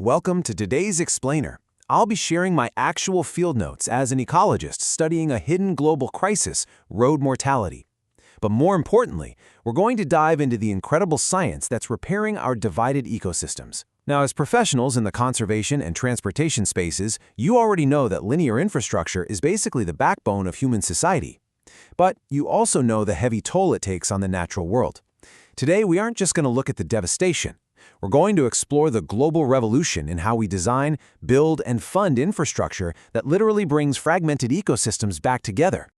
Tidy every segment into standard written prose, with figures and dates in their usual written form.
Welcome to today's Explainer. I'll be sharing my actual field notes as an ecologist studying a hidden global crisis, road mortality. But more importantly, we're going to dive into the incredible science that's repairing our divided ecosystems. Now, as professionals in the conservation and transportation spaces, you already know that linear infrastructure is basically the backbone of human society. But you also know the heavy toll it takes on the natural world. Today, we aren't just going to look at the devastation. We're going to explore the global revolution in how we design, build, and fund infrastructure that literally brings fragmented ecosystems back together.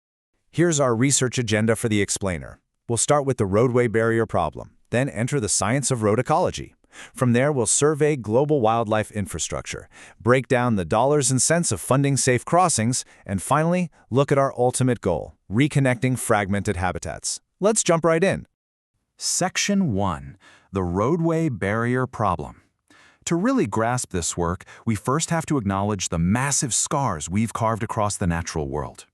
Here's our research agenda for the Explainer. We'll start with the roadway barrier problem, then enter the science of road ecology. From there, we'll survey global wildlife infrastructure, break down the dollars and cents of funding safe crossings, and finally, look at our ultimate goal, reconnecting fragmented habitats. Let's jump right in. Section 1. The roadway barrier problem. To really grasp this work, we first have to acknowledge the massive scars we've carved across the natural world.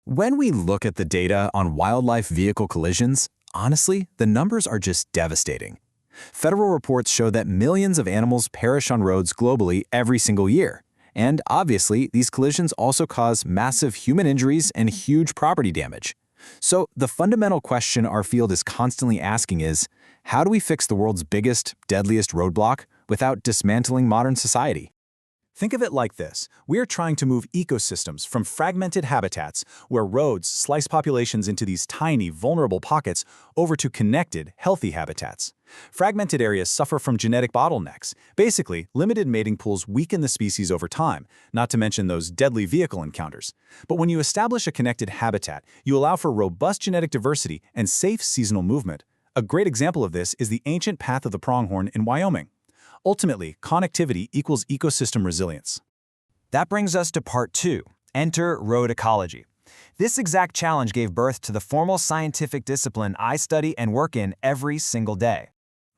When we look at the data on wildlife vehicle collisions, honestly, the numbers are just devastating. Federal reports show that millions of animals perish on roads globally every single year. And obviously, these collisions also cause massive human injuries and huge property damage. So the fundamental question our field is constantly asking is, how do we fix the world's biggest, deadliest roadblock without dismantling modern society? Think of it like this. We're trying to move ecosystems from fragmented habitats, where roads slice populations into these tiny, vulnerable pockets, over to connected, healthy habitats. Fragmented areas suffer from genetic bottlenecks. Basically, limited mating pools weaken the species over time, not to mention those deadly vehicle encounters. But when you establish a connected habitat, you allow for robust genetic diversity and safe seasonal movement. A great example of this is the ancient path of the pronghorn in Wyoming. Ultimately, connectivity equals ecosystem resilience. That brings us to part 2, enter road ecology. This exact challenge gave birth to the formal scientific discipline I study and work in every single day.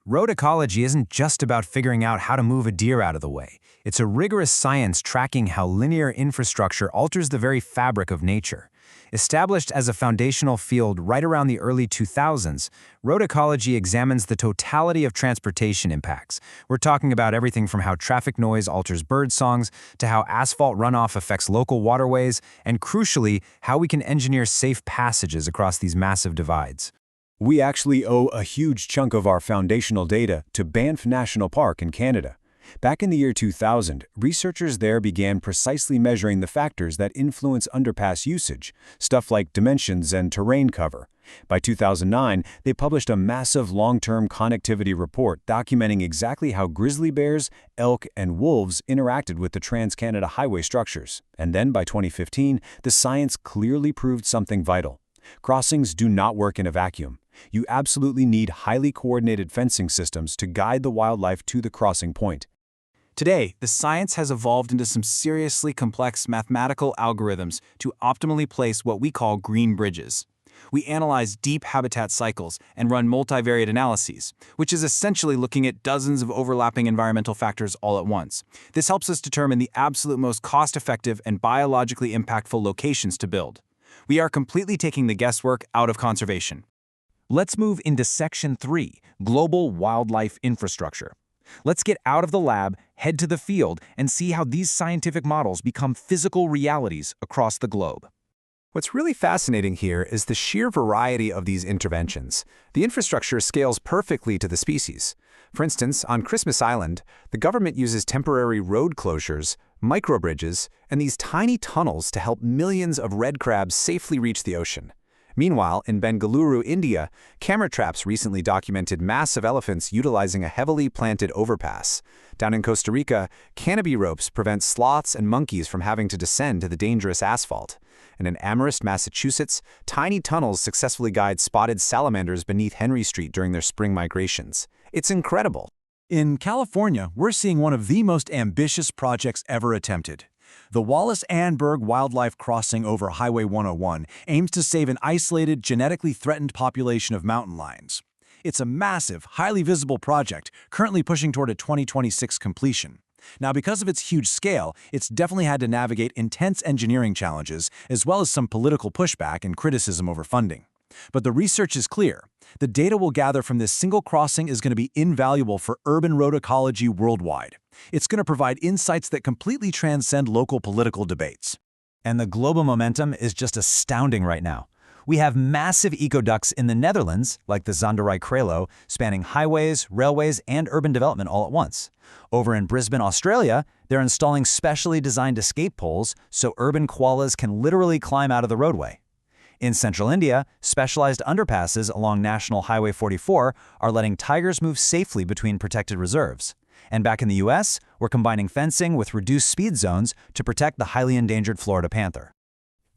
Road ecology isn't just about figuring out how to move a deer out of the way. It's a rigorous science tracking how linear infrastructure alters the very fabric of nature. Established as a foundational field right around the early 2000s, road ecology examines the totality of transportation impacts. We're talking about everything from how traffic noise alters bird songs to how asphalt runoff affects local waterways, and crucially, how we can engineer safe passages across these massive divides. We actually owe a huge chunk of our foundational data to Banff National Park in Canada. Back in the year 2000, researchers there began precisely measuring the factors that influence underpass usage, stuff like dimensions and terrain cover. By 2009, they published a massive long-term connectivity report documenting exactly how grizzly bears, elk, and wolves interacted with the Trans-Canada highway structures. And then by 2015, the science clearly proved something vital. Crossings do not work in a vacuum. You absolutely need highly coordinated fencing systems to guide the wildlife to the crossing point. Today, the science has evolved into some seriously complex mathematical algorithms to optimally place what we call green bridges. We analyze deep habitat cycles and run multivariate analyses, which is essentially looking at dozens of overlapping environmental factors all at once. This helps us determine the absolute most cost-effective and biologically impactful locations to build. We are completely taking the guesswork out of conservation. Let's move into Section 3, Global Wildlife Infrastructure. Let's get out of the lab, head to the field, and see how these scientific models become physical realities across the globe. What's really fascinating here is the sheer variety of these interventions. The infrastructure scales perfectly to the species. For instance, on Christmas Island, the government uses temporary road closures, microbridges, and these tiny tunnels to help millions of red crabs safely reach the ocean. Meanwhile, in Bengaluru, India, camera traps recently documented massive elephants utilizing a heavily planted overpass. Down in Costa Rica, canopy ropes prevent sloths and monkeys from having to descend to the dangerous asphalt. And in Amherst, Massachusetts, tiny tunnels successfully guide spotted salamanders beneath Henry Street during their spring migrations. It's incredible. In California, we're seeing one of the most ambitious projects ever attempted. The Wallace-Annenberg Wildlife Crossing over Highway 101 aims to save an isolated, genetically threatened population of mountain lions. It's a massive, highly visible project, currently pushing toward a 2026 completion. Now, because of its huge scale, it's definitely had to navigate intense engineering challenges, as well as some political pushback and criticism over funding. But the research is clear. The data we'll gather from this single crossing is going to be invaluable for urban road ecology worldwide. It's going to provide insights that completely transcend local political debates. And the global momentum is just astounding right now. We have massive ecoducts in the Netherlands, like the Zonderij-Krelo, spanning highways, railways, and urban development all at once. Over in Brisbane, Australia, they're installing specially designed escape poles so urban koalas can literally climb out of the roadway. In central India, specialized underpasses along National Highway 44 are letting tigers move safely between protected reserves. And back in the US, we're combining fencing with reduced speed zones to protect the highly endangered Florida panther.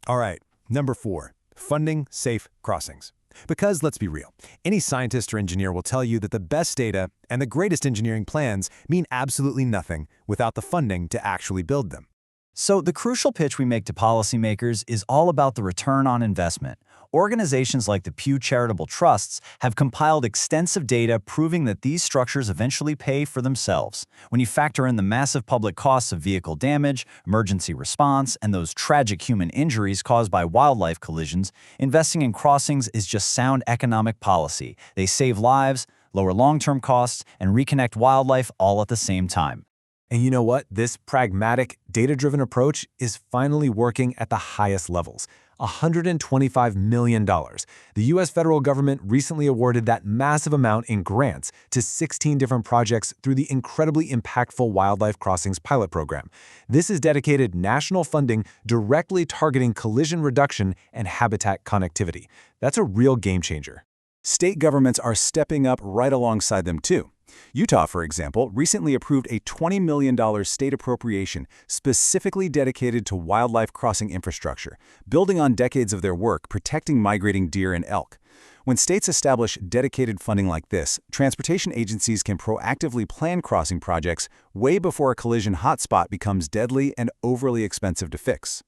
All right, number 4. Funding safe crossings. Because let's be real, any scientist or engineer will tell you that the best data and the greatest engineering plans mean absolutely nothing without the funding to actually build them. So the crucial pitch we make to policymakers is all about the return on investment. Organizations like the Pew Charitable Trusts have compiled extensive data proving that these structures eventually pay for themselves. When you factor in the massive public costs of vehicle damage, emergency response, and those tragic human injuries caused by wildlife collisions, investing in crossings is just sound economic policy. They save lives, lower long-term costs, and reconnect wildlife all at the same time. And you know what? This pragmatic, data-driven approach is finally working at the highest levels. $125 million. The U.S. federal government recently awarded that massive amount in grants to 16 different projects through the incredibly impactful Wildlife Crossings pilot program. This is dedicated national funding directly targeting collision reduction and habitat connectivity. That's a real game changer. State governments are stepping up right alongside them too. Utah, for example, recently approved a $20 million state appropriation specifically dedicated to wildlife crossing infrastructure, building on decades of their work protecting migrating deer and elk. When states establish dedicated funding like this, transportation agencies can proactively plan crossing projects way before a collision hotspot becomes deadly and overly expensive to fix.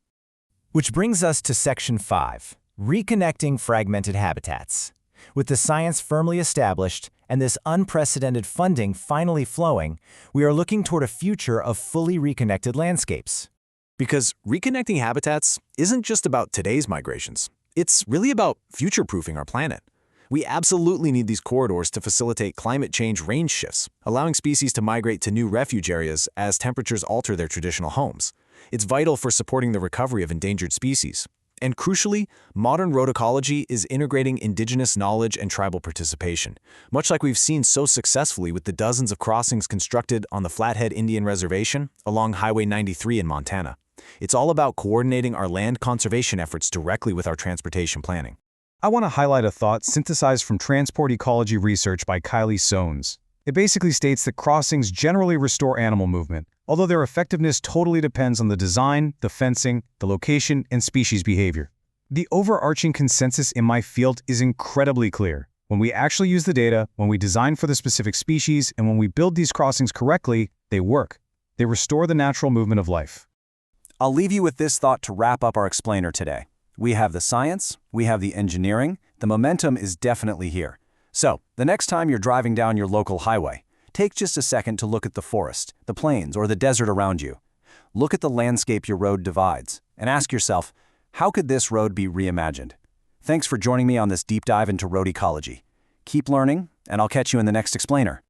Which brings us to Section 5, Reconnecting Fragmented Habitats. With the science firmly established and this unprecedented funding finally flowing, we are looking toward a future of fully reconnected landscapes. Because reconnecting habitats isn't just about today's migrations. It's really about future-proofing our planet. We absolutely need these corridors to facilitate climate change range shifts, allowing species to migrate to new refuge areas as temperatures alter their traditional homes. It's vital for supporting the recovery of endangered species. And crucially, modern road ecology is integrating indigenous knowledge and tribal participation, much like we've seen so successfully with the dozens of crossings constructed on the Flathead Indian Reservation along Highway 93 in Montana. It's all about coordinating our land conservation efforts directly with our transportation planning. I want to highlight a thought synthesized from transport ecology research by Kylie Soanes. It basically states that crossings generally restore animal movement, although their effectiveness totally depends on the design, the fencing, the location, and species behavior. The overarching consensus in my field is incredibly clear. When we actually use the data, when we design for the specific species, and when we build these crossings correctly, they work. They restore the natural movement of life. I'll leave you with this thought to wrap up our explainer today. We have the science, we have the engineering, the momentum is definitely here. So, the next time you're driving down your local highway, take just a second to look at the forest, the plains, or the desert around you. Look at the landscape your road divides, and ask yourself, how could this road be reimagined? Thanks for joining me on this deep dive into road ecology. Keep learning, and I'll catch you in the next explainer.